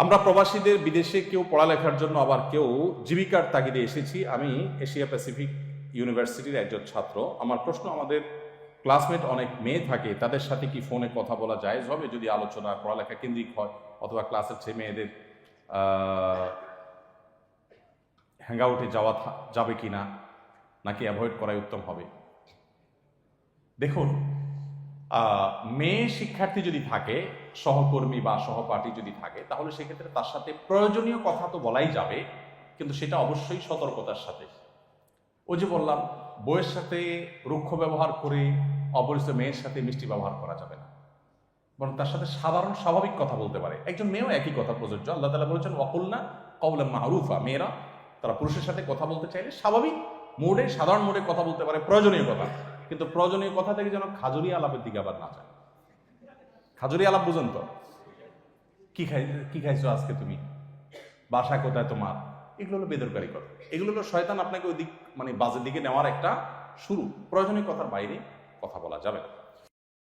আমরা প্রবাসীদের বিদেশে কেউ পড়ালেখার জন্য, আবার কেউ জীবিকার তাগিদে এসেছি। আমি এশিয়া প্যাসিফিক ইউনিভার্সিটির একজন ছাত্র। আমার প্রশ্ন, আমাদের ক্লাসমেট অনেক মেয়ে থাকে, তাদের সাথে কি ফোনে কথা বলা জায়েজ হবে যদি আলোচনা পড়ালেখা কেন্দ্রিক হয়, অথবা ক্লাসের ছেলে মেয়েদের হ্যাংআউটে যাওয়া যাবে কি না, নাকি অ্যাভয়েড করাই উত্তম হবে? দেখুন, মেয়ে শিক্ষার্থী যদি থাকে, সহকর্মী বা সহপাঠী যদি থাকে, তাহলে সেক্ষেত্রে তার সাথে প্রয়োজনীয় কথা তো বলাই যাবে, কিন্তু সেটা অবশ্যই সতর্কতার সাথে। ওই যে বললাম, বইয়ের সাথে রুক্ষ ব্যবহার করে অপরিচিত মেয়ের সাথে মিষ্টি ব্যবহার করা যাবে না, বরং তার সাথে সাধারণ স্বাভাবিক কথা বলতে পারে। একজন মেয়েও একই কথা প্রযোজ্য। আল্লাহ তাআলা বলেছেন, ওয়াকুলনা কওলাম মারুফা। মেয়েরা তারা পুরুষের সাথে কথা বলতে চাইলে স্বাভাবিক মোডে, সাধারণ মোডে কথা বলতে পারে, প্রয়োজনীয় কথা। কিন্তু প্রয়োজনীয় কথা থেকে যেন খাজুরি আলাপের দিকে আবার না যায়। খাজুরি আলাপ বুঝেন তো? কি খাইছো আজকে তুমি, বাসা কোথায় তোমার, এগুলো হলো বেদরকারি কথা। এগুলো হলো শয়তান আপনাকে ওই দিক, মানে বাজের দিকে নেওয়ার একটা শুরু। প্রয়োজনীয় কথার বাইরে কথা বলা যাবে না।